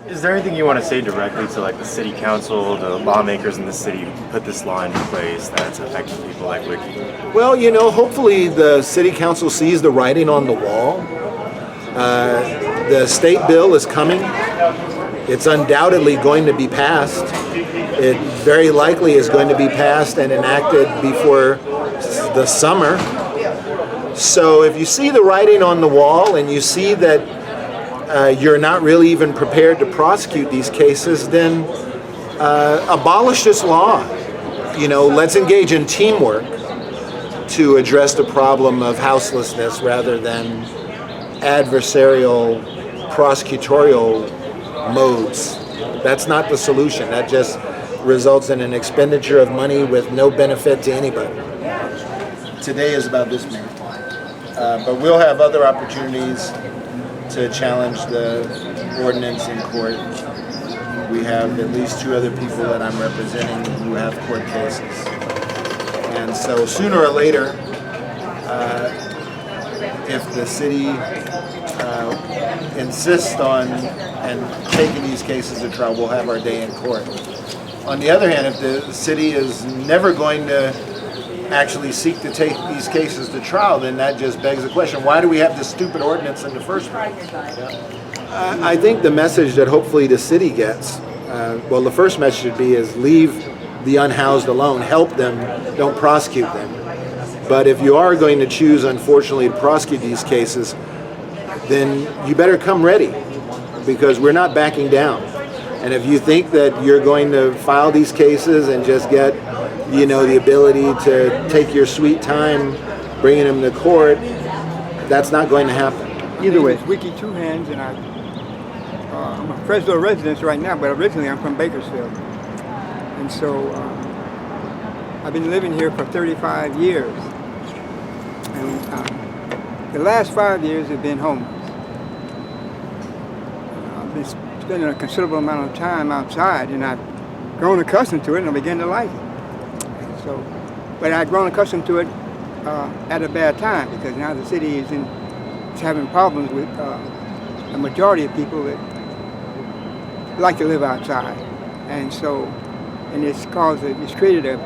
Is there anything you want to say directly to like the city council, the lawmakers in the city who put this law into place that's affecting people like Wickey? Well, hopefully the city council sees the writing on the wall. The state bill is coming. It's undoubtedly going to be passed. It very likely is going to be passed and enacted before the summer. So if you see the writing on the wall and you see that you're not really even prepared to prosecute these cases, then abolish this law. Let's engage in teamwork to address the problem of houselessness rather than adversarial prosecutorial modes. That's not the solution. That just results in an expenditure of money with no benefit to anybody. Today is about this marathon. But we'll have other opportunities to challenge the ordinance in court. We have at least 2 other people that I'm representing who have court cases. And so sooner or later, if the city insists on and taking these cases to trial, we'll have our day in court. On the other hand, if the city is never going to actually seek to take these cases to trial, then that just begs the question, why do we have this stupid ordinance in the first place? I think the message that hopefully the city gets, well, the first message should be is leave the unhoused alone, help them, don't prosecute them. But if you are going to choose, unfortunately, to prosecute these cases, then you better come ready, because we're not backing down. And if you think that you're going to file these cases and just get the ability to take your sweet time bringing them to court, that's not going to happen. Either way, it's Wickey Two Hands, and I'm a Fresno resident right now, but originally I'm from Bakersfield. And so I've been living here for 35 years. And the last 5 years have been homeless. I've been spending a considerable amount of time outside, and I've grown accustomed to it, and I began to like it. So, but I've grown accustomed to it at a bad time, because now the city is having problems with a majority of people that like to live outside, and so it's created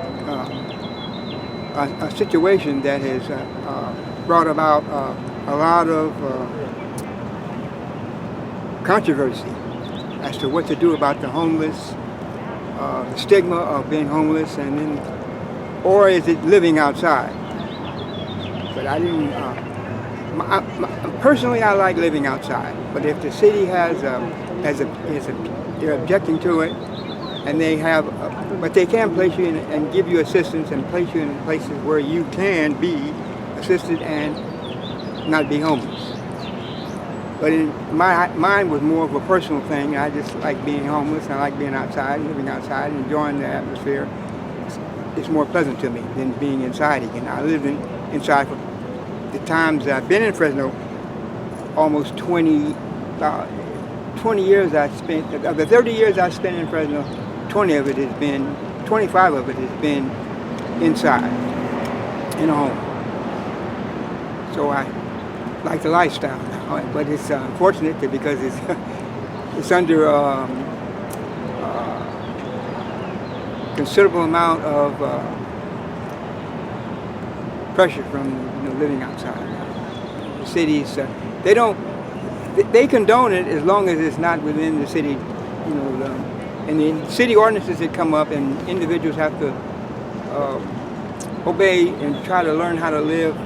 a situation that has brought about a lot of controversy as to what to do about the homeless, the stigma of being homeless, and then. Or is it living outside? But I didn't. Personally, I like living outside. But if the city they're objecting to it, and they have, but they can place you in and give you assistance and place you in places where you can be assisted and not be homeless. But mine was more of a personal thing. I just like being homeless. I like being outside, living outside, enjoying the atmosphere. It's more pleasant to me than being inside again. I lived inside for the times I've been in Fresno, almost 20 years I spent. Of the 30 years I spent in Fresno, 25 of it has been inside, in a home. So I like the lifestyle now, but it's unfortunate because it's under considerable amount of pressure from living outside. The cities, they condone it as long as it's not within the city, and the city ordinances that come up, and individuals have to obey and try to learn how to live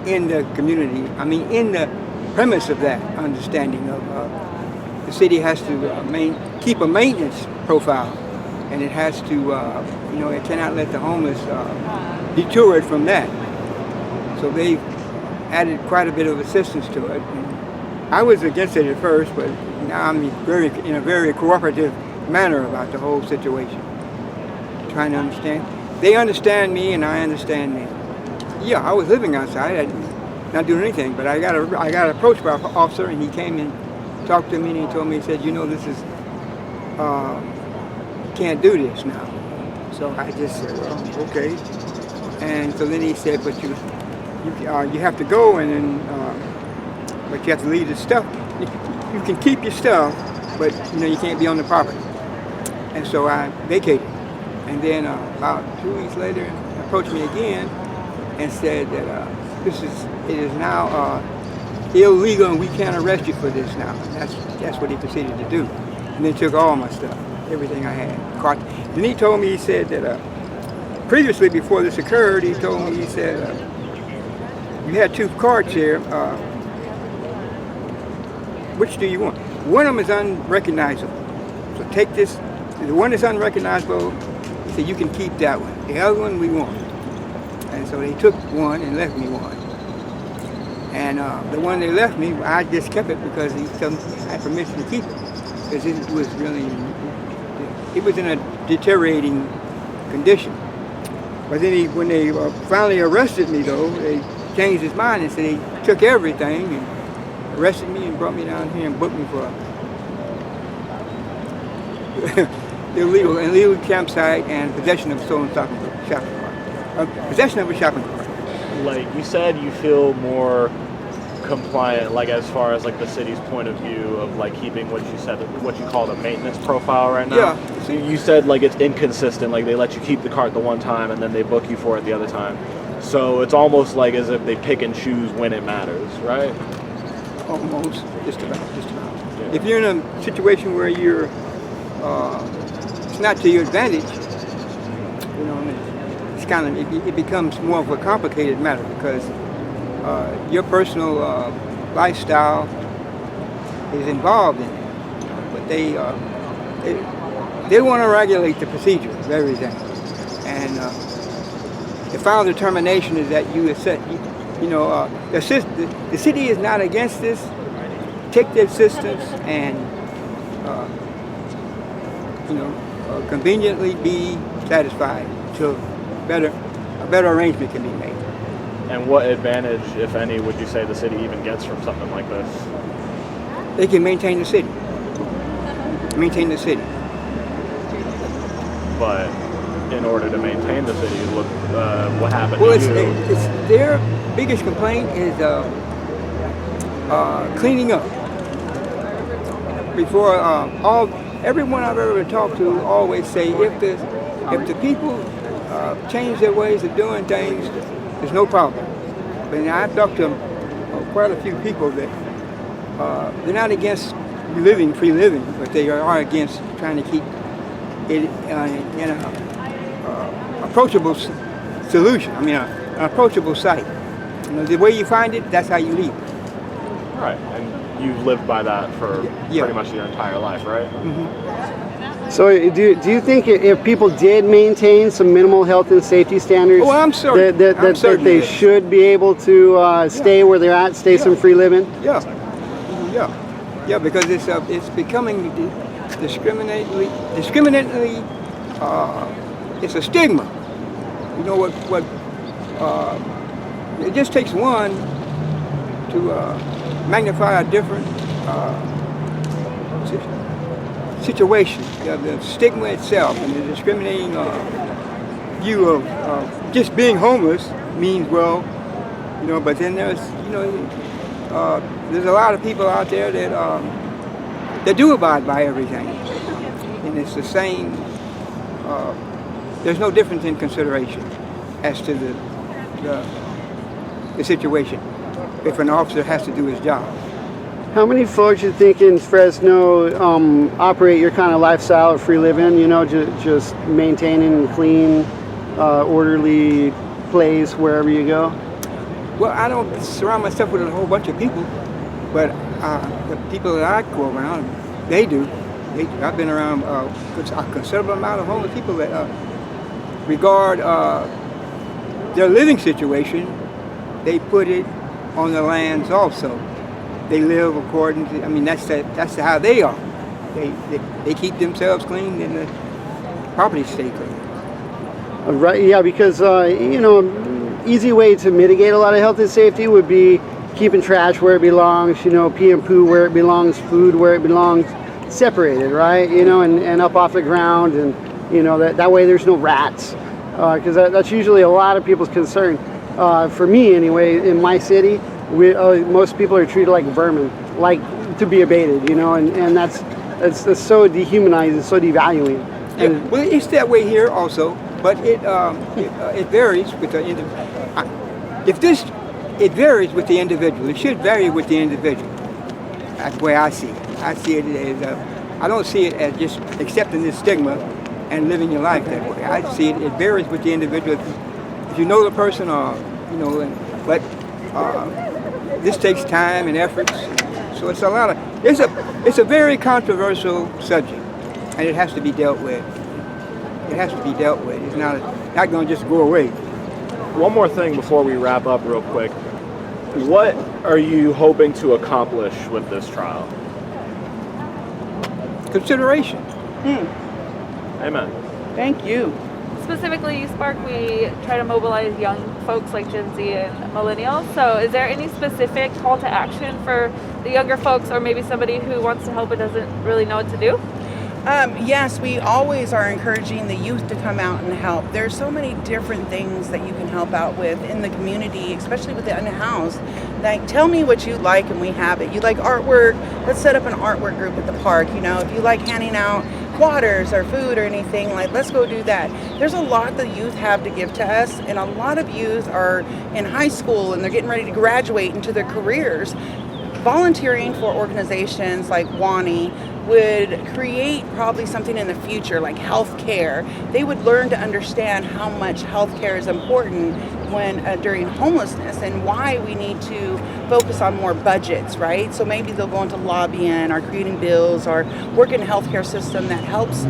in the community. I mean, in the premise of that understanding of the city has to keep a maintenance profile. And it has to, it cannot let the homeless detour it from that. So they've added quite a bit of assistance to it. And I was against it at first, but now I'm in a very cooperative manner about the whole situation. Trying to understand. They understand me, and I understand them. Yeah, I was living outside, I didn't not doing anything, but I got approached by an officer, and he came and talked to me, and he told me, he said, this is. Can't do this now. So I just said, well, okay. And so then he said, but you have to go, and then but you have to leave the stuff. You can keep your stuff, but you can't be on the property. And so I vacated. And then about 2 weeks later, he approached me again and said that it is now illegal and we can't arrest you for this now. And that's what he proceeded to do. And they took all my stuff, everything I had. Then he told me, he said that previously, before this occurred, he told me, he said, you had 2 cards here. Which do you want? One of them is unrecognizable. So take this. The one that's unrecognizable, he said, you can keep that one. The other one we want. And so they took one and left me one. And the one they left me, I just kept it because he had permission to keep it. Because it was really, it was in a deteriorating condition. But then when they finally arrested me though, they changed his mind and said they took everything and arrested me and brought me down here and booked me for illegal campsite and possession of a stolen shopping cart. Possession of a shopping cart. Like you said, you feel more compliant, like as far as like the city's point of view of like keeping what you call the maintenance profile right now. Yeah. So you said like it's inconsistent, like they let you keep the cart the one time and then they book you for it the other time. So it's almost like as if they pick and choose when it matters, right? Almost, just about. Yeah. If you're in a situation where you're, it's not to your advantage, it's kind of, it becomes more of a complicated matter because your personal lifestyle is involved in it. But they want to regulate the procedure of everything. And the final determination is that you accept, the city is not against this. Take the assistance and, conveniently be satisfied till a better arrangement can be made. And what advantage, if any, would you say the city even gets from something like this? They can maintain the city. But in order to maintain the city, look what happened Well, to you. it's their biggest complaint is cleaning up. Before everyone I've ever talked to always say if the people change their ways of doing things, there's no problem. But I've talked to quite a few people that they're not against free living, but they are against trying to keep it in an approachable solution. I mean, an approachable site. The way you find it, that's how you leave. Right, and you've lived by that for pretty much your entire life, right? Mm-hmm. So do you think if people did maintain some minimal health and safety standards, I'm certain. that they should be able to stay where they're at, stay some free living? Yeah, because it's becoming discriminately. It's a stigma. You know what? It just takes one to magnify a different situation. The stigma itself and the discriminating view of just being homeless means, but then there's a lot of people out there that do abide by everything, and it's the same. There's no difference in consideration as to the situation if an officer has to do his job. How many folks you think in Fresno operate your kind of lifestyle of free living, just maintaining clean, orderly place wherever you go? Well, I don't surround myself with a whole bunch of people, but the people that I go around, they do. I've been around a considerable amount of homeless people that regard their living situation, they put it on the lands also. They live according to, that's how they are. They keep themselves clean and the property stay clean. Right, yeah, because, easy way to mitigate a lot of health and safety would be keeping trash where it belongs, pee and poo where it belongs, food where it belongs, separated, right? And up off the ground, and, that way there's no rats, because that's usually a lot of people's concern. For me, anyway, in my city, most people are treated like vermin, like to be abated, and that's It's so dehumanizing, so devaluing. Yeah, And well, it's that way here also, but it varies with the it varies with the individual. It should vary with the individual. That's the way I see it. I see it as I don't see it as just accepting this stigma and living your life that way. I see it varies with the individual. If you know the person, or you know, but this takes time and effort. So it's a lot of it's a very controversial subject, and it has to be dealt with. It has to be dealt with. It's not going to just go away. One more thing before we wrap up real quick. What are you hoping to accomplish with this trial? Consideration. Amen. Thank you. Specifically, Spark, we try to mobilize young folks like Gen Z and millennials. So is there any specific call to action for the younger folks, or maybe somebody who wants to help but doesn't really know what to do? Yes, we always are encouraging the youth to come out and help. There's so many different things that you can help out with in the community, especially with the unhoused. Like, tell me what you like and we have it. You like artwork? Let's set up an artwork group at the park. You know, if you like handing out waters or food or anything, like, let's go do that. There's a lot the youth have to give to us, and a lot of youth are in high school and they're getting ready to graduate into their careers. Volunteering for organizations like WANI would create probably something in the future like healthcare. They would learn to understand how much healthcare is important when during homelessness, and why we need to focus on more budgets, right? So maybe they'll go into lobbying or creating bills or work in a healthcare system that helps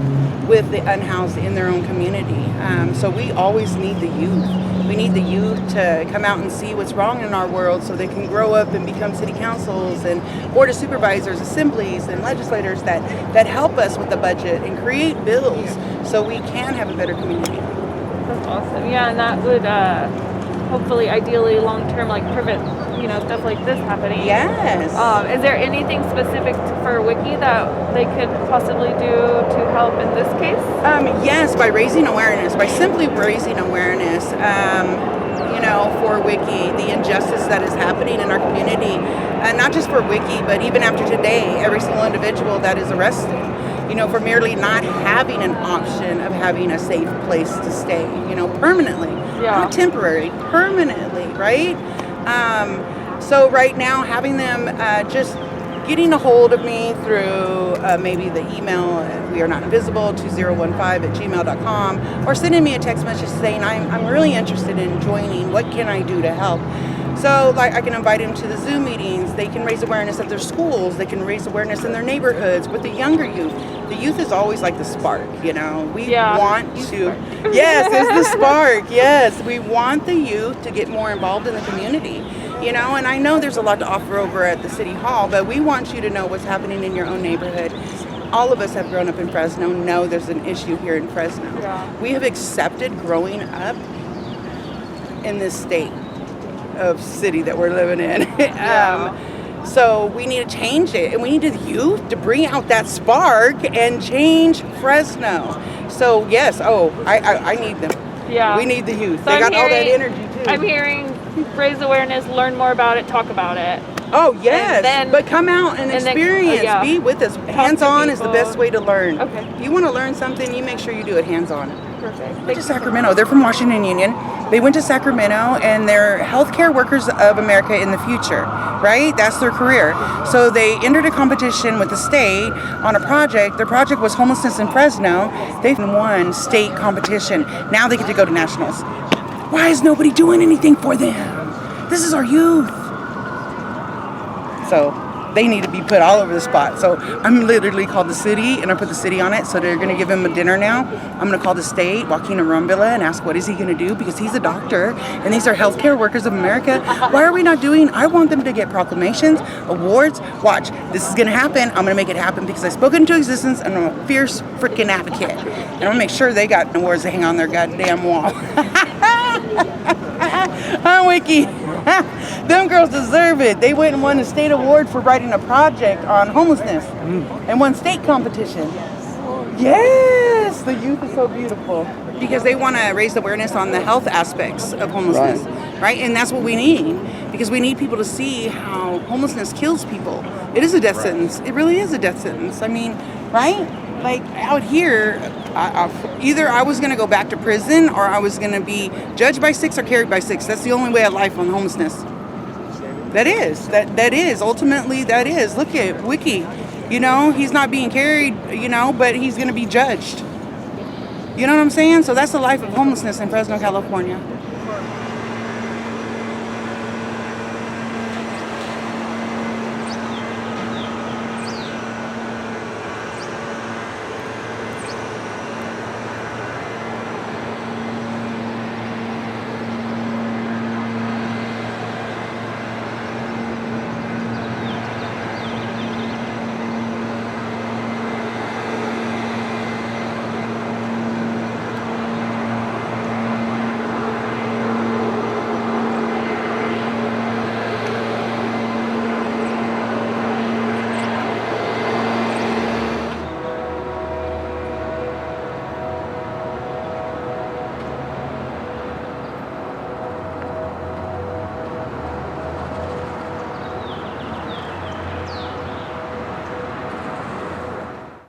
with the unhoused in their own community. So we always need the youth. We need the youth to come out and see what's wrong in our world so they can grow up and become city councils and board of supervisors, assemblies, and legislators that help us with the budget and create bills so we can have a better community. That's awesome. Yeah, and that would hopefully, ideally, long term, like prevent, stuff like this happening. Yes. Is there anything specific for Wickey that they could possibly do to help in this case? Yes, by raising awareness, by simply raising awareness, for Wickey, the injustice that is happening in our community, not just for Wickey, but even after today, every single individual that is arrested, for merely not having an option of having a safe place to stay, permanently, not temporary, permanently, right? So right now, having them just getting a hold of me through maybe the email, wearenotInvisible2015@gmail.com, or sending me a text message saying, I'm really interested in joining, what can I do to help? So like I can invite them to the Zoom meetings, they can raise awareness at their schools, they can raise awareness in their neighborhoods with the younger youth. The youth is always like the spark, we want to, yes, it's the spark, yes, we want the youth to get more involved in the community. And I know there's a lot to offer over at the City Hall, but we want you to know what's happening in your own neighborhood. All of us have grown up in Fresno, know there's an issue here in Fresno. Yeah. We have accepted growing up in this state of city that we're living in. So we need to change it, and we need the youth to bring out that spark and change Fresno. So yes, I need them. Yeah. We need the youth. So they got all that energy too. I'm hearing raise awareness, learn more about it, talk about it. Oh, yes. But come out and experience. Be with us. Hands-on is the best way to learn. Okay. If you want to learn something, you make sure you do it hands-on. Perfect. They went to Sacramento. They're from Washington Union. They went to Sacramento, and they're healthcare workers of America in the future, right? That's their career. So they entered a competition with the state on a project. Their project was homelessness in Fresno. They've won state competition. Now they get to go to nationals. Why is nobody doing anything for them? This is our youth. So they need to be put all over the spot. So I'm literally called the city, and I put the city on it. So they're going to give him a dinner now. I'm going to call the state, Joaquin Arambula, and ask what is he going to do, because he's a doctor, and these are healthcare workers of America. Why are we not doing? I want them to get proclamations, awards. Watch, this is going to happen. I'm going to make it happen because I spoke into existence, and I'm a fierce freaking advocate. And I'm going to make sure they got awards to hang on their goddamn wall. Huh, Wickey? Them girls deserve it. They went and won a state award for writing a project on homelessness and won state competition. Yes, the youth is so beautiful. Because they want to raise awareness on the health aspects of homelessness. Right. right? And that's what we need, because we need people to see how homelessness kills people. It is a death sentence. It really is a death sentence. I mean, right? Like out here, either I was going to go back to prison or I was going to be judged by 6 or carried by 6. That's the only way of life on homelessness. That is ultimately that is. Look at Wickey. You know, he's not being carried, you know, but he's going to be judged. You know what I'm saying? So that's the life of homelessness in Fresno, California.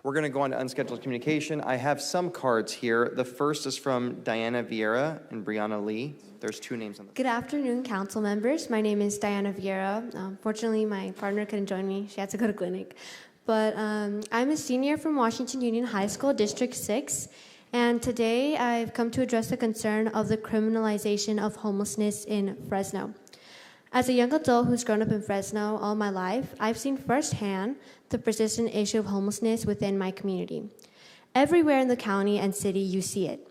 We're going to go on to unscheduled communication. I have some cards here. The first is from Diana Vieira and Brianna Lee. There's 2 names on the. Good afternoon, council members. My name is Diana Vieira. Fortunately, my partner couldn't join me. She had to go to clinic. But I'm a senior from Washington Union High School, District 6. And today I've come to address the concern of the criminalization of homelessness in Fresno. As a young adult who's grown up in Fresno all my life, I've seen firsthand the persistent issue of homelessness within my community. Everywhere in the county and city, you see it.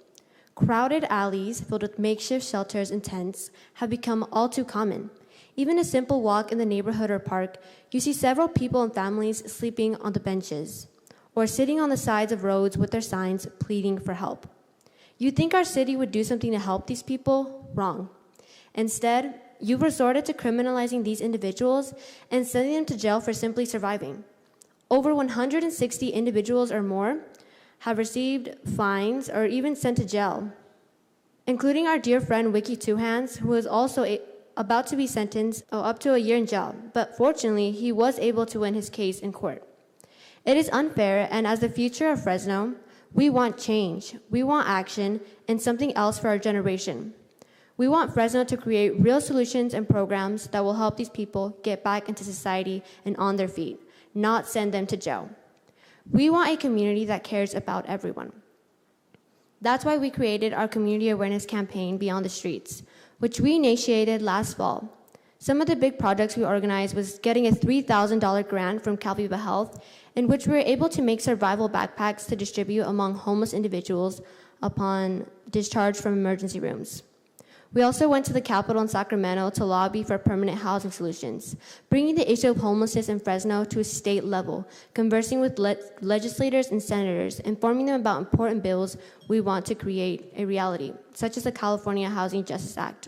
Crowded alleys filled with makeshift shelters and tents have become all too common. Even a simple walk in the neighborhood or park, you see several people and families sleeping on the benches or sitting on the sides of roads with their signs pleading for help. You'd think our city would do something to help these people? Wrong. Instead, you've resorted to criminalizing these individuals and sending them to jail for simply surviving. Over 160 individuals or more have received fines or even sent to jail, including our dear friend Wickey Two Hands, who is also about to be sentenced up to a year in jail, but fortunately, he was able to win his case in court. It is unfair, and as the future of Fresno, we want change, we want action, and something else for our generation. We want Fresno to create real solutions and programs that will help these people get back into society and on their feet, not send them to jail. We want a community that cares about everyone. That's why we created our community awareness campaign, Beyond the Streets, which we initiated last fall. Some of the big projects we organized was getting a $3,000 grant from Calviva Health, in which we were able to make survival backpacks to distribute among homeless individuals upon discharge from emergency rooms. We also went to the Capitol in Sacramento to lobby for permanent housing solutions, bringing the issue of homelessness in Fresno to a state level, conversing with legislators and senators, informing them about important bills we want to create a reality, such as the California Housing Justice Act.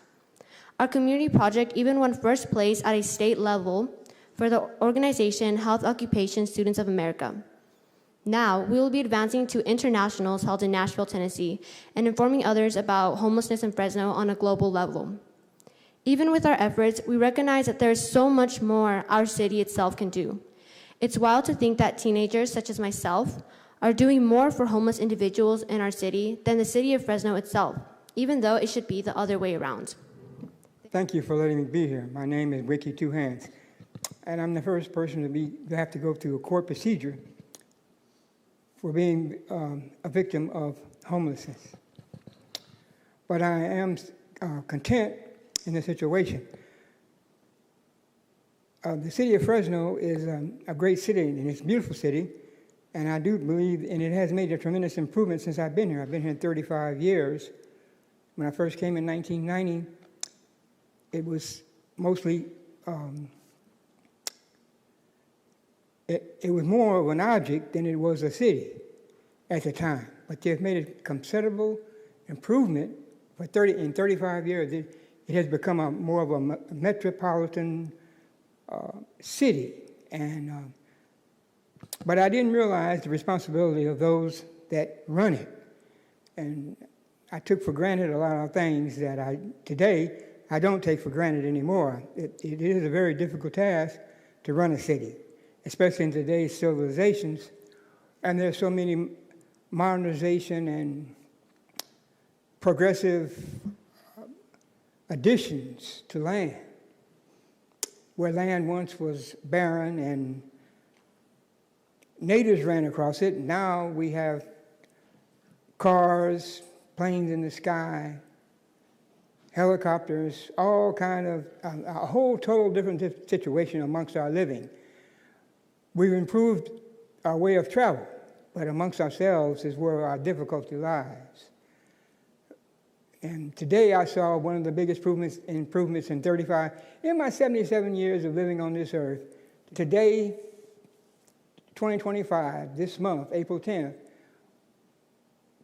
Our community project even won first place at a state level for the organization Health Occupation Students of America. Now, we will be advancing to internationals held in Nashville, Tennessee, and informing others about homelessness in Fresno on a global level. Even with our efforts, we recognize that there is so much more our city itself can do. It's wild to think that teenagers, such as myself, are doing more for homeless individuals in our city than the city of Fresno itself, even though it should be the other way around. Thank you for letting me be here. My name is Wickey Two Hands, and I'm the first person to have to go through a court procedure for being a victim of homelessness. But I am content in the situation. The city of Fresno is a great city, and it's a beautiful city, and I do believe, and it has made a tremendous improvement since I've been here. I've been here 35 years. When I first came in 1990, it was mostly, it was more of an object than it was a city at the time. But they've made a considerable improvement for 35 years. It has become more of a metropolitan city. And but I didn't realize the responsibility of those that run it. And I took for granted a lot of things that today I don't take for granted anymore. It is a very difficult task to run a city, especially in today's civilizations. And there's so many modernization and progressive additions to land, where land once was barren and natives ran across it. Now we have cars, planes in the sky, helicopters, all kind of, a whole total different situation amongst our living. We've improved our way of travel, but amongst ourselves is where our difficulty lies. And today I saw one of the biggest improvements in my 77 years of living on this earth. Today, 2025, this month, April 10th,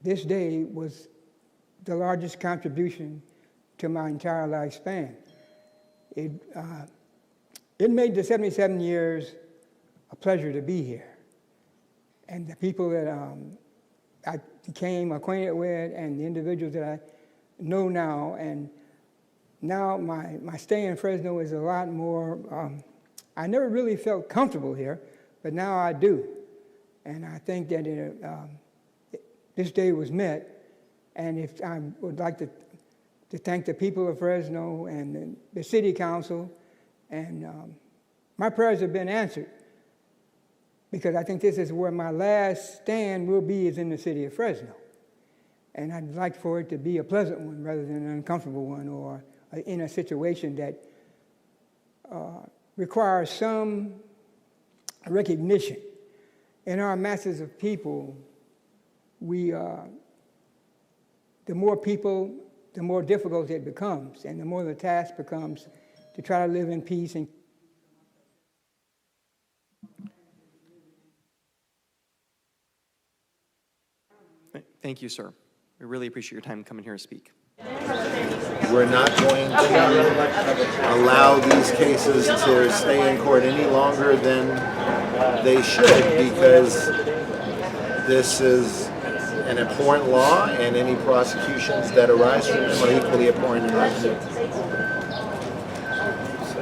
this day was the largest contribution to my entire lifespan. It made the 77 years a pleasure to be here. And the people that I became acquainted with and the individuals that I know now, and now my stay in Fresno is a lot more, I never really felt comfortable here, but now I do. And I think that this day was met, and if I would like to thank the people of Fresno and the city council, and my prayers have been answered, because I think this is where my last stand will be, is in the city of Fresno. And I'd like for it to be a pleasant one rather than an uncomfortable one, or in a situation that requires some recognition. In our masses of people, the more people, the more difficult it becomes, and the more the task becomes to try to live in peace. And Thank you, sir. We really appreciate your time coming here to speak. We're not going to allow these cases to stay in court any longer than they should, because this is an abhorrent law, and any prosecutions that arise from them are equally abhorrent in our community.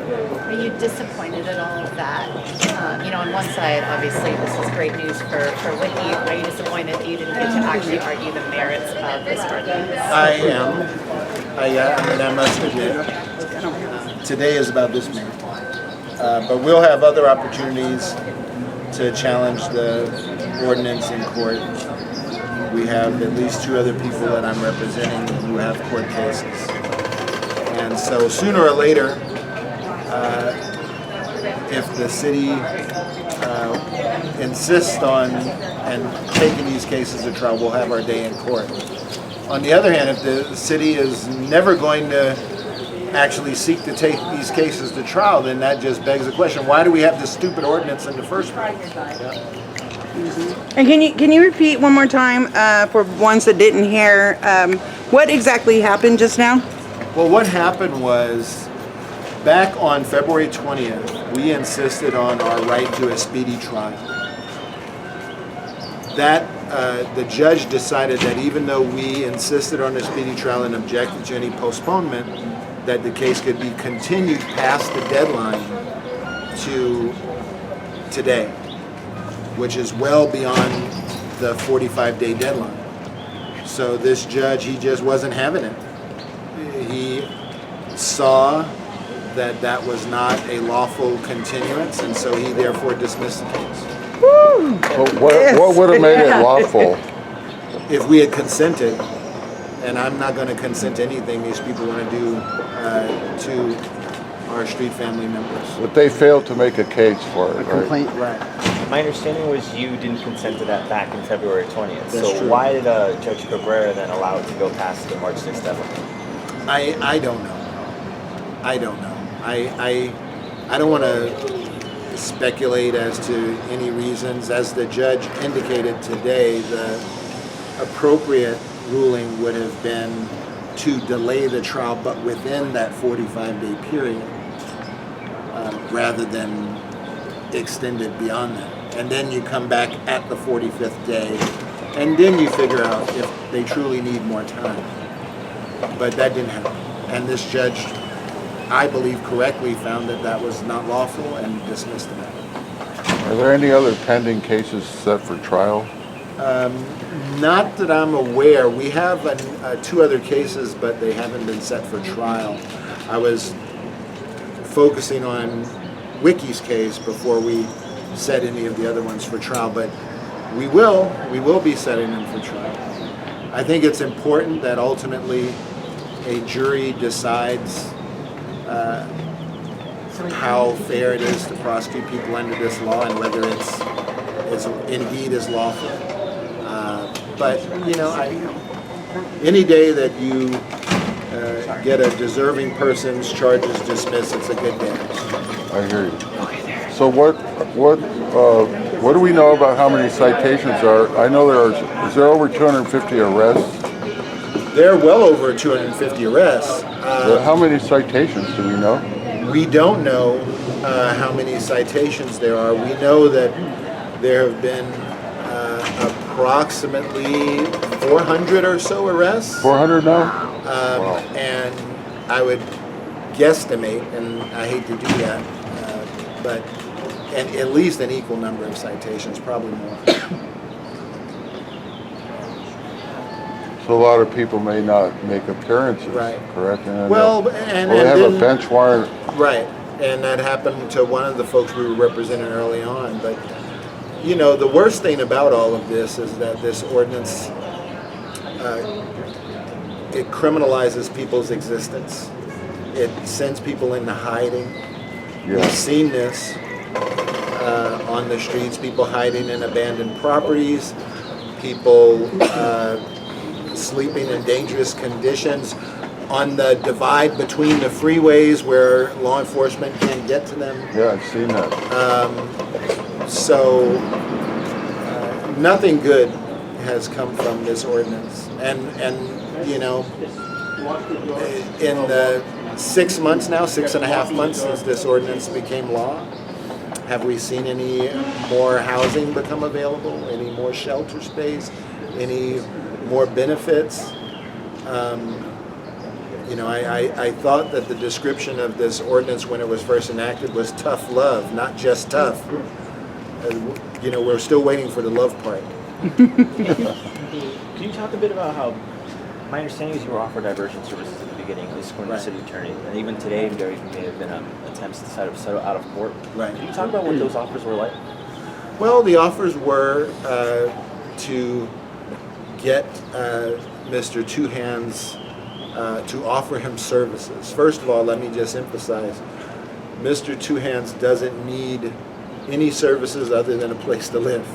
Are you disappointed at all of that? On one side, obviously, this is great news for Wickey. Are you disappointed that you didn't get to actually argue the merits of this ordinance? I am. I must admit, today is about this matter. But we'll have other opportunities to challenge the ordinance in court. We have at least 2 other people that I'm representing who have court cases. And so sooner or later, if the city insists on and taking these cases to trial, we'll have our day in court. On the other hand, if the city is never going to actually seek to take these cases to trial, then that just begs the question, why do we have this stupid ordinance in the first place? And can you repeat one more time for ones that didn't hear, what exactly happened just now? Well, what happened was, back on February 20th, we insisted on our right to a speedy trial. The judge decided that even though we insisted on a speedy trial and objected to any postponement, that the case could be continued past the deadline to today, which is well beyond the 45-day deadline. So this judge, he just wasn't having it. He saw that was not a lawful continuance, and so he therefore dismissed the case. What would have made it lawful? If we had consented, and I'm not going to consent to anything these people want to do to our street family members. But they failed to make a case for it, right? Right. My understanding was you didn't consent to that back in February 20th. That's so true. Why did Judge Cabrera then allow it to go past the March 6th deadline? I don't know. I don't know. I don't want to speculate as to any reasons. As the judge indicated today, the appropriate ruling would have been to delay the trial, but within that 45-day period, rather than extend it beyond that. And then you come back at the 45th day, and then you figure out if they truly need more time. But that didn't happen. And this judge I believe correctly, found that that was not lawful and dismissed the matter. Are there any other pending cases set for trial? Not that I'm aware. We have 2 other cases, but they haven't been set for trial. I was focusing on Wickey's case before we set any of the other ones for trial, but we will be setting them for trial. I think it's important that ultimately a jury decides how fair it is to prosecute people under this law and whether it's indeed is lawful. But you know, any day that you get a deserving person's charges dismissed, it's a good day. I hear you. So what do we know about how many citations are? I know is there over 250 arrests? There are well over 250 arrests. How many citations do we know? We don't know how many citations there are. We know that there have been approximately 400 or so arrests. 400 now? Wow. And I would guesstimate, and I hate to do that, but at least an equal number of citations, probably more. So a lot of people may not make appearances, right? Correct? And and they have then, a bench warrant. Right, and that happened to one of the folks we were representing early on. But you know, the worst thing about all of this is that this ordinance it criminalizes people's existence. It sends people into hiding. Yeah. We've seen this on the streets, people hiding in abandoned properties, people sleeping in dangerous conditions on the divide between the freeways where law enforcement can't get to them. Yeah, I've seen that. So nothing good has come from this ordinance. And you know, in the 6 months now, 6.5 months since this ordinance became law, have we seen any more housing become available? Any more shelter space? Any more benefits? You know, I thought that the description of this ordinance when it was first enacted was tough love, not just tough. You know, we're still waiting for the love part. Can you talk a bit about how, my understanding is you were offered diversion services at the beginning, at least according to the city attorney, and even today there may have been attempts to settle out of court. Right. Can you talk about what those offers were like? Well, the offers were to get Mr. Two Hands to offer him services. First of all, let me just emphasize, Mr. Two Hands doesn't need any services other than a place to live.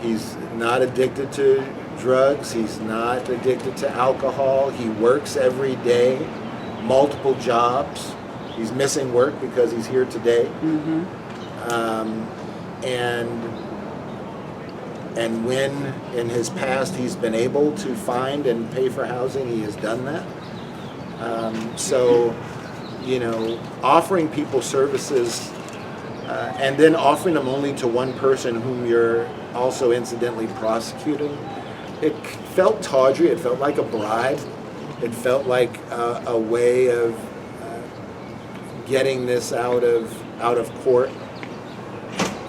He's not addicted to drugs. He's not addicted to alcohol. He works every day, multiple jobs. He's missing work because he's here today. Mm-hmm. And when in his past he's been able to find and pay for housing, he has done that. So, you know, offering people services and then offering them only to one person whom you're also incidentally prosecuting, it felt tawdry. It felt like a bribe. It felt like a way of getting this out of court,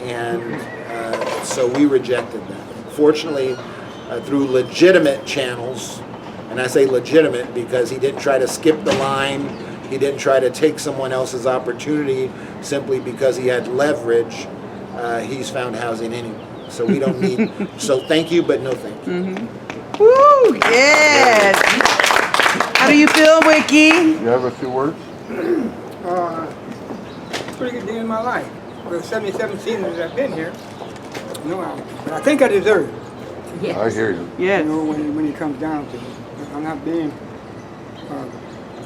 and so we rejected that. Fortunately, through legitimate channels, and I say legitimate because he didn't try to skip the line. He didn't try to take someone else's opportunity simply because he had leverage. He's found housing anyway. So we don't need, so thank you, but no thank you. Mm-hmm. Woo, yes. How do you feel, Wickey? You have a few words? Pretty good day in my life. For the 77 seasons I've been here, but I think I deserve it. Yes. I hear you. Yes. You know, when it comes down to it. I'm not being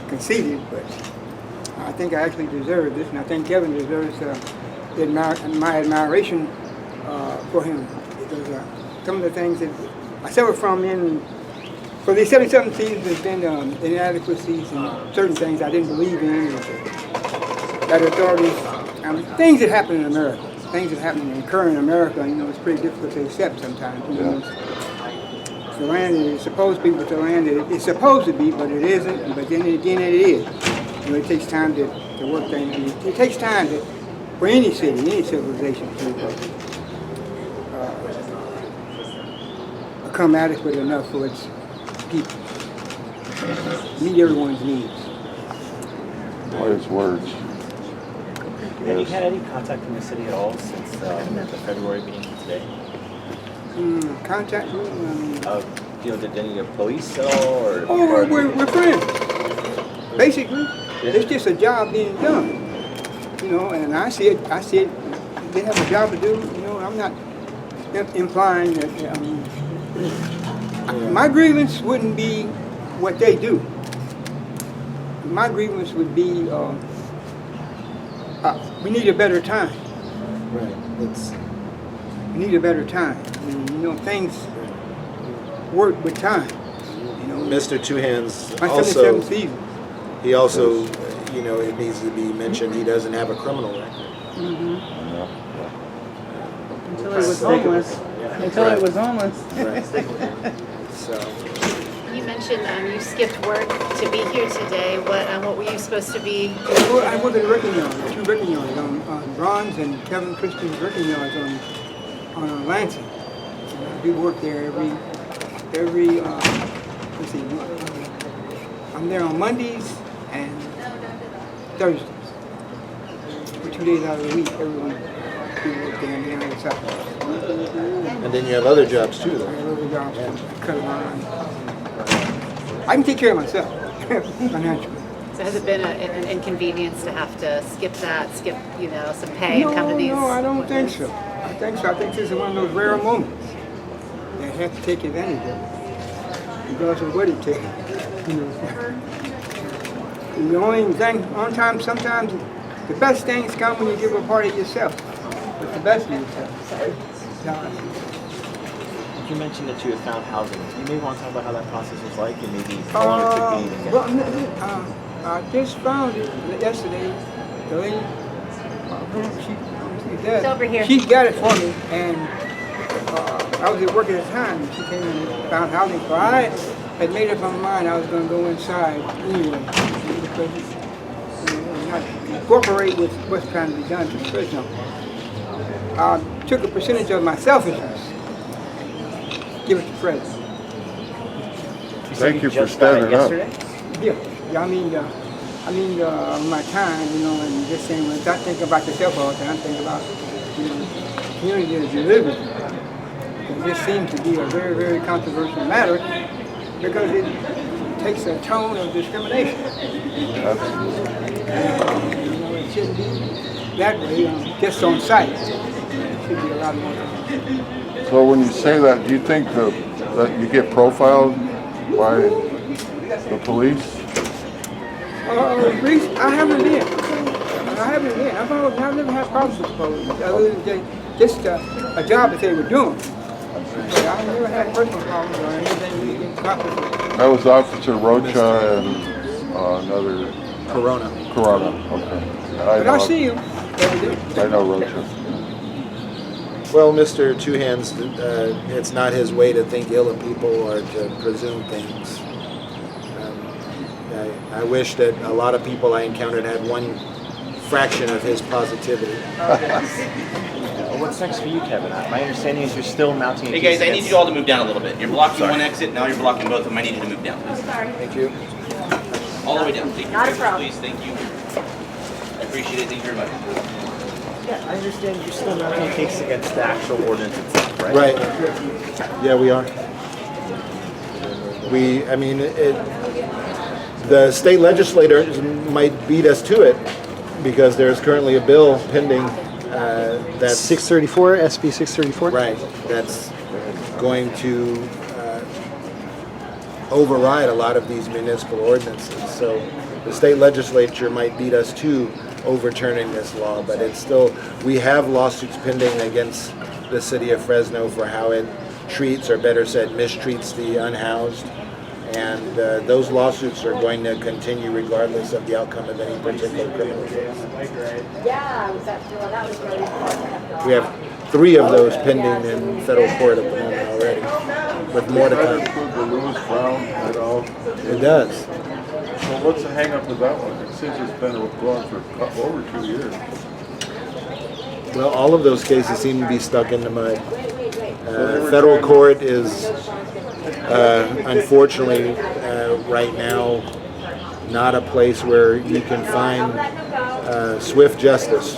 conceited, but I think I actually deserve this, and I think Kevin deserves my admiration for him, because some of the things that I suffered from for these 77 seasons has been inadequacies and certain things I didn't believe in, that authorities, things that happen in America, things that happen and occur in America, you know, it's pretty difficult to accept sometimes. You know, the land is supposed to be what the land is supposed to be, but it isn't, but then again it is. You know, it takes time to work things. I mean, it takes time for any city, any civilization to become adequate enough for its people. Meet everyone's needs. Wise words. Have you had any contact from the city at all since the February meeting today? Contact? Did any of the police at all? Or Oh, we're friends. Basically, it's just a job being done. You know, and I see it. They have a job to do. You know, I'm not implying that. My grievance wouldn't be what they do. My grievance would be we need a better time. Right. We need a better time. I mean, you know, things work with time. You know, Mr. Two Hands my also, 77th season. he also, you know, it needs to be mentioned, he doesn't have a criminal record. Until he was homeless. Until he was homeless. Right. So. You mentioned you skipped work to be here today. What were you supposed to be? Well, I work at a wrecking yard, 2 wrecking yards on Ron's and Kevin Christian's wrecking yards on Lansing. And I do work there every let's see, I'm there on Mondays and Thursdays. For 2 days out of the week, everyone do work there and then on Saturday. And then you have other jobs too, though. I have other jobs, cut around. I can take care of myself, financially. So has it been an inconvenience to have to skip you know, some pay and come to these? No, I don't think so. I think this is one of those rare moments that I have to take advantage of, regardless of what it takes. You know, and the only thing, sometimes the best things come when you give a part of yourself. But the best of yourself. You mentioned that you had found housing. You maybe want to talk about how that process was like and maybe how long it took you to get Well, I just found it yesterday. The lady, It's over here. she got it for me, and I was at work at the time. And she came in and found housing. So I had made up my mind I was going to go inside anyway, because not incorporate with what's trying to be done to Fresno. I took a percentage of my selfishness, give it to Fresno. Thank you for standing up. Yeah, I mean, my time, you know, and just saying, when I think about yourself all the time, I think about, you know, the community that you live in. And this seems to be a very, very controversial matter because it takes a tone of discrimination. You know, it shouldn't be that way, just on sight. It should be a lot more. So when you say that, do you think that you get profiled by the police? I haven't been. I've never had problems with the police, other than just a job that they were doing. But I've never had personal problems or anything we get conflict with. That was Officer Rocha and another... Corona. Okay. But I see you every day. I know Rocha. Well, Mr. Two Hands, it's not his way to think ill of people or to presume things. I wish that a lot of people I encountered had one fraction of his positivity. What's next for you, Kevin? My understanding is you're still mounting. Hey guys, I need you all to move down a little bit. You're blocking one exit, now you're blocking both of them. I need you to move down, please. Thank you. All the way down. Take your Not a pictures, problem. please. Thank you. I appreciate it. Thank you very much. Yeah, I understand you're still mounting a case against the actual ordinance itself, right? Right. Yeah, we are. The state legislators might beat us to it because there's currently a bill pending that's 634, SB 634. right. That's going to override a lot of these municipal ordinances. So the state legislature might beat us to overturning this law, but it's still, we have lawsuits pending against the city of Fresno for how it treats, or better said, mistreats the unhoused. And those lawsuits are going to continue regardless of the outcome of any particular criminal case. We have 3 of those pending in federal court at the moment already, with more to come. The Lewis Brown et al. It does. So what's the hang up with that one? since it's been going for over 2 years. Well, all of those cases seem to be stuck in the mud. Federal court is unfortunately right now not a place where you can find swift justice.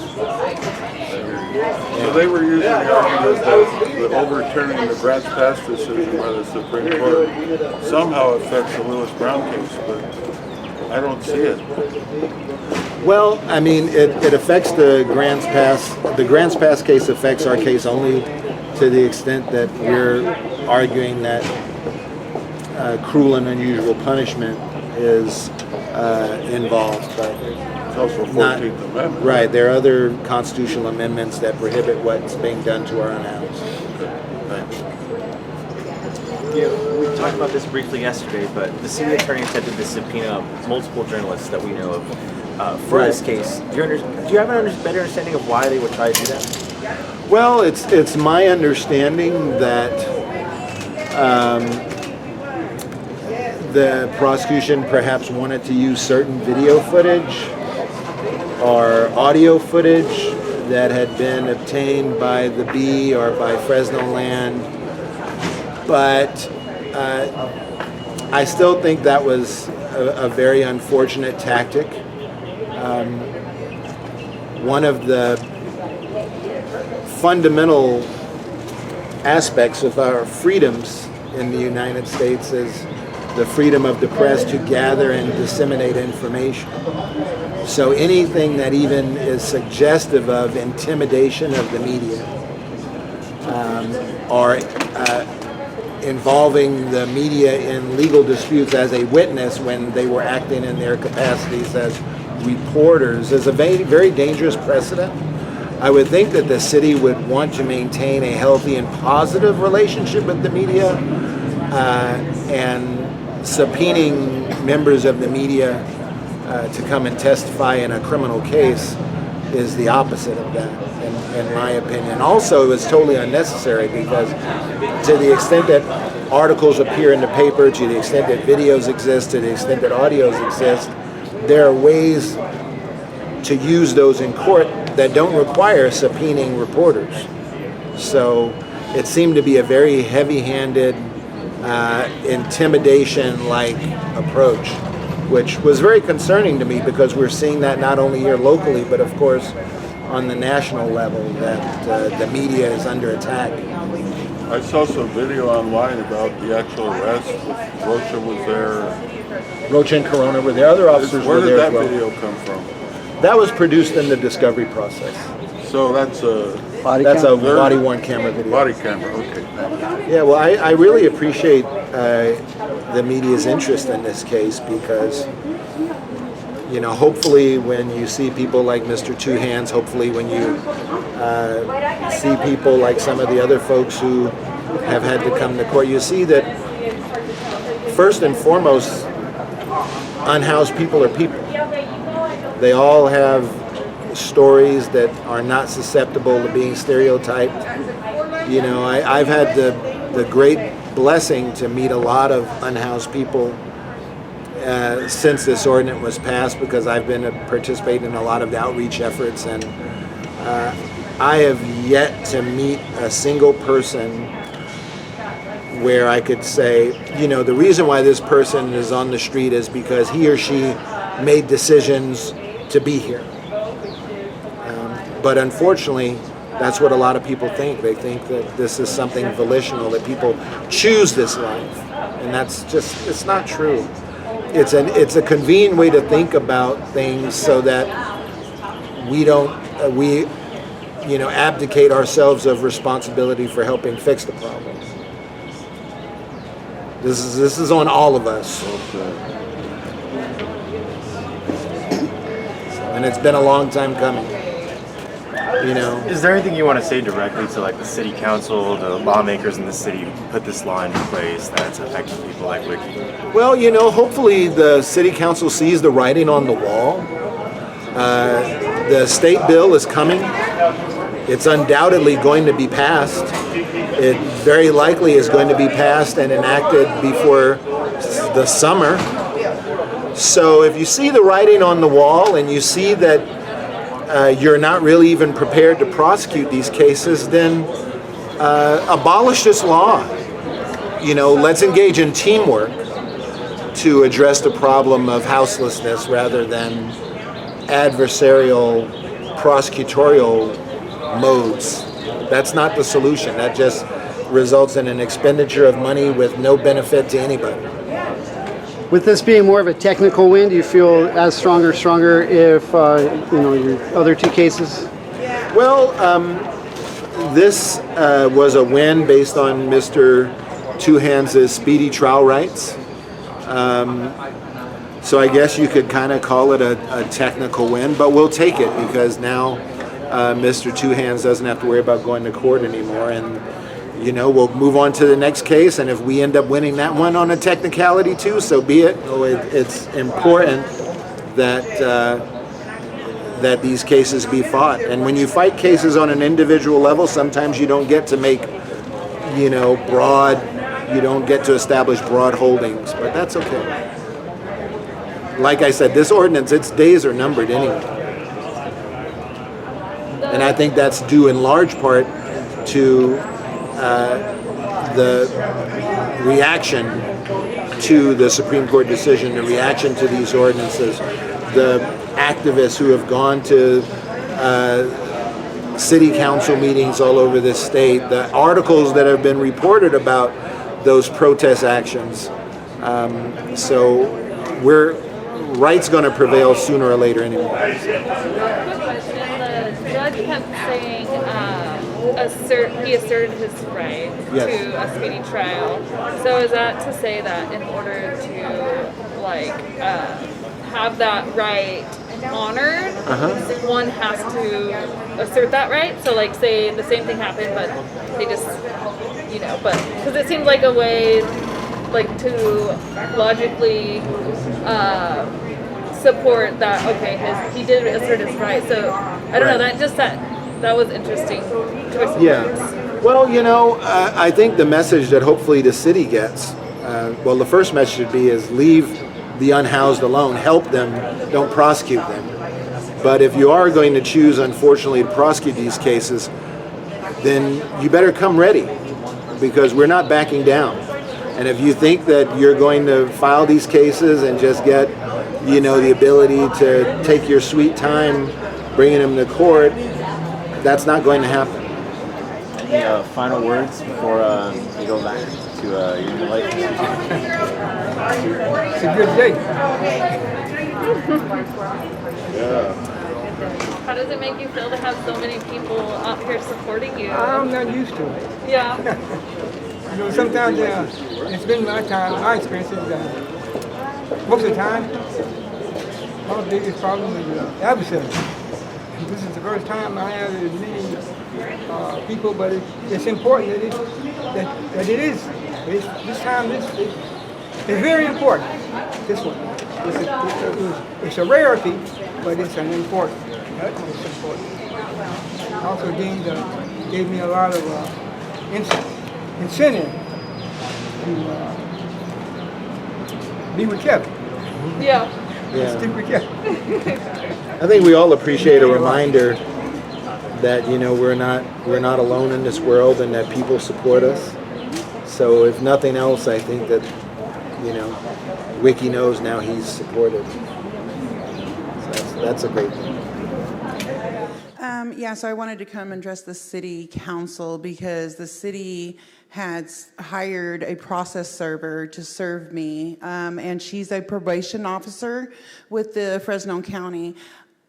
So they were using the argument that the overturning the Grants Pass decision by the Supreme Court somehow affects the Lewis Brown case, but I don't see it. Well, I mean, it affects the Grants Pass. The Grants Pass case affects our case only to the extent that we're arguing that cruel and unusual punishment is involved. But it's also 14th Amendment. Right. There are other constitutional amendments that prohibit what's being done to our unhoused. Yeah, we talked about this briefly yesterday, but the city attorney attempted to subpoena multiple journalists that we know of for this case. Do you have a better understanding of why they would try to do that? Well, it's my understanding that the prosecution perhaps wanted to use certain video footage or audio footage that had been obtained by the Bee or by Fresno Land, but I still think that was a very unfortunate tactic. One of the fundamental aspects of our freedoms in the United States is the freedom of the press to gather and disseminate information. So anything that even is suggestive of intimidation of the media or involving the media in legal disputes as a witness when they were acting in their capacities as reporters is a very, very dangerous precedent. I would think that the city would want to maintain a healthy and positive relationship with the media, and subpoenaing members of the media to come and testify in a criminal case is the opposite of that, in my opinion. Also, it was totally unnecessary because to the extent that articles appear in the paper, to the extent that videos exist, to the extent that audios exist, there are ways to use those in court that don't require subpoenaing reporters. So it seemed to be a very heavy-handed, intimidation-like approach, which was very concerning to me because we're seeing that not only here locally, but of course on the national level, that the media is under attack. I saw some video online about the actual arrest. Rocha was there. Rocha and Corona were there. Other officers were there as well. Where did that video come from? That was produced in the discovery process. So that's a body-worn camera video. Body camera, okay. Yeah, well, I really appreciate the media's interest in this case because, you know, hopefully when you see people like Mr. Two Hands, hopefully when you see people like some of the other folks who have had to come to court, you see that first and foremost, unhoused people are people. They all have stories that are not susceptible to being stereotyped. You know, I've had the great blessing to meet a lot of unhoused people since this ordinance was passed because I've been participating in a lot of the outreach efforts, and I have yet to meet a single person where I could say, you know, the reason why this person is on the street is because he or she made decisions to be here. But unfortunately, that's what a lot of people think. They think that this is something volitional, that people choose this life. And that's just, it's not true. It's a convenient way to think about things so that we don't, abdicate ourselves of responsibility for helping fix the problem. This is on all of us. And it's been a long time coming. You know. Is there anything you want to say directly to like the city council, the lawmakers in the city who put this law into place that's affecting people like Wickey? Well, you know, hopefully the city council sees the writing on the wall. The state bill is coming. It's undoubtedly going to be passed. It very likely is going to be passed and enacted before the summer. So if you see the writing on the wall and you see that you're not really even prepared to prosecute these cases, then abolish this law. You know, let's engage in teamwork to address the problem of houselessness rather than adversarial prosecutorial modes. That's not the solution. That just results in an expenditure of money with no benefit to anybody. With this being more of a technical win, do you feel as stronger if your other two cases? Well, this was a win based on Mr. Two Hands' speedy trial rights. So I guess you could kind of call it a technical win, but we'll take it because now Mr. Two Hands doesn't have to worry about going to court anymore, and we'll move on to the next case, and if we end up winning that one on a technicality too, so be it. It's important that that these cases be fought, and when you fight cases on an individual level, sometimes you don't get to make you don't get to establish broad holdings, but that's okay. Like I said, this ordinance, its days are numbered anyway. And I think that's due in large part to the reaction to the Supreme Court decision, the reaction to these ordinances, the activists who have gone to city council meetings all over this state, the articles that have been reported about those protest actions. So right's going to prevail sooner or later anyway. Quick question. The judge kept saying he asserted his right to a speedy trial. So is that to say that in order to have that right honored, one has to assert that right? So say the same thing happened, but they just, but because it seems like a way to logically support that, he did assert his right. So I don't know, that was interesting choice of words. Well, I think the message that hopefully the city gets, the first message should be is leave the unhoused alone, help them, don't prosecute them. But if you are going to choose, unfortunately, to prosecute these cases, then you better come ready, because we're not backing down. And if you think that you're going to file these cases and just get, the ability to take your sweet time bringing them to court, that's not going to happen. Any final words before you go back to your new life? It's a good day. How does it make you feel to have so many people out here supporting you? I'm not used to it. Yeah. Sometimes it's been my experience is most of the time, my biggest problem is adversaries. This is the first time I have as many people, but it's important that it is. This time, it's very important. This one. It's a rarity, but it's an important. It's important. Also gave me a lot of incentive to be with Kevin. Yeah. Stick with Kevin. I think we all appreciate a reminder that we're not alone in this world, and that people support us. So if nothing else, I think that Wickey knows now he's supported. So that's a great thing. So I wanted to come and address the city council because the city had hired a process server to serve me, and she's a probation officer with the Fresno County.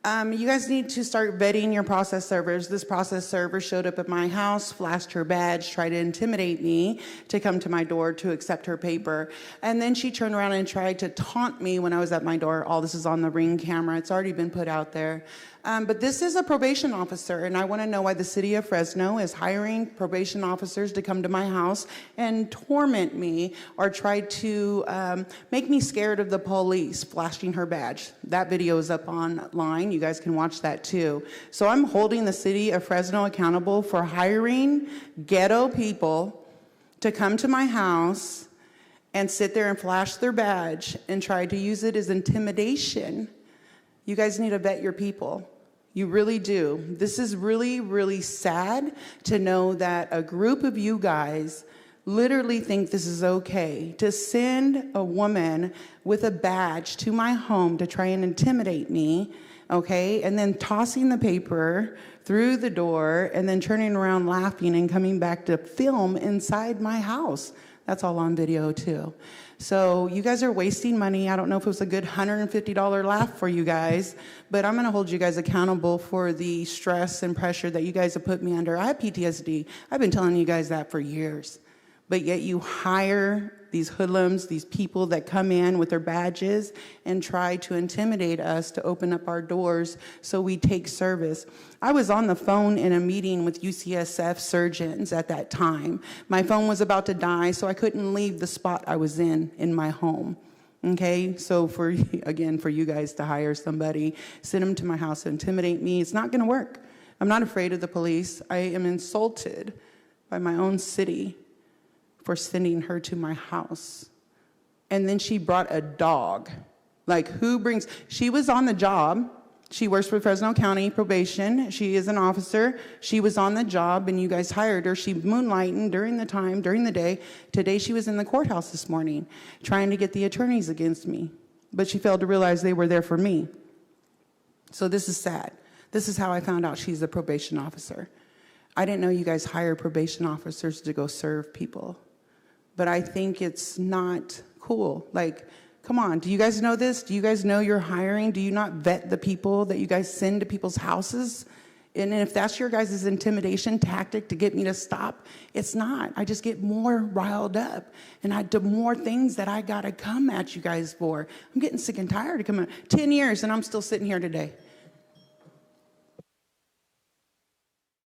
You guys need to start vetting your process servers. This process server showed up at my house, flashed her badge, tried to intimidate me to come to my door to accept her paper. And then she turned around and tried to taunt me when I was at my door. All this is on the Ring camera. It's already been put out there. But this is a probation officer, and I want to know why the city of Fresno is hiring probation officers to come to my house and torment me or try to make me scared of the police, flashing her badge. That video is up online. You guys can watch that too. So I'm holding the city of Fresno accountable for hiring ghetto people to come to my house and sit there and flash their badge and try to use it as intimidation. You guys need to vet your people. You really do. This is really, really sad to know that a group of you guys literally think this is okay to send a woman with a badge to my home to try and intimidate me, okay, and then tossing the paper through the door and then turning around laughing and coming back to film inside my house. That's all on video too. So you guys are wasting money. I don't know if it was a good $150 laugh for you guys, but I'm gonna hold you guys accountable for the stress and pressure that you guys have put me under. I have PTSD. I've been telling you guys that for years. But yet you hire these hoodlums, these people that come in with their badges and try to intimidate us to open up our doors so we take service. I was on the phone in a meeting with UCSF surgeons at that time. My phone was about to die, so I couldn't leave the spot I was in my home. Okay, so for you guys to hire somebody, send them to my house to intimidate me, it's not gonna work. I'm not afraid of the police. I am insulted by my own city for sending her to my house. And then she brought a dog. Like, she was on the job. She works for Fresno County probation. She is an officer. She was on the job and you guys hired her. She moonlighting during the day. Today she was in the courthouse this morning trying to get the attorneys against me. But she failed to realize they were there for me. So this is sad. This is how I found out she's a probation officer. I didn't know you guys hire probation officers to go serve people. But I think it's not cool. Like, come on, do you guys know this? Do you guys know you're hiring? Do you not vet the people that you guys send to people's houses? And if that's your guys' intimidation tactic to get me to stop, it's not. I just get more riled up. And I do more things that I gotta come at you guys for. I'm getting sick and tired of coming. 10 years and I'm still sitting here today.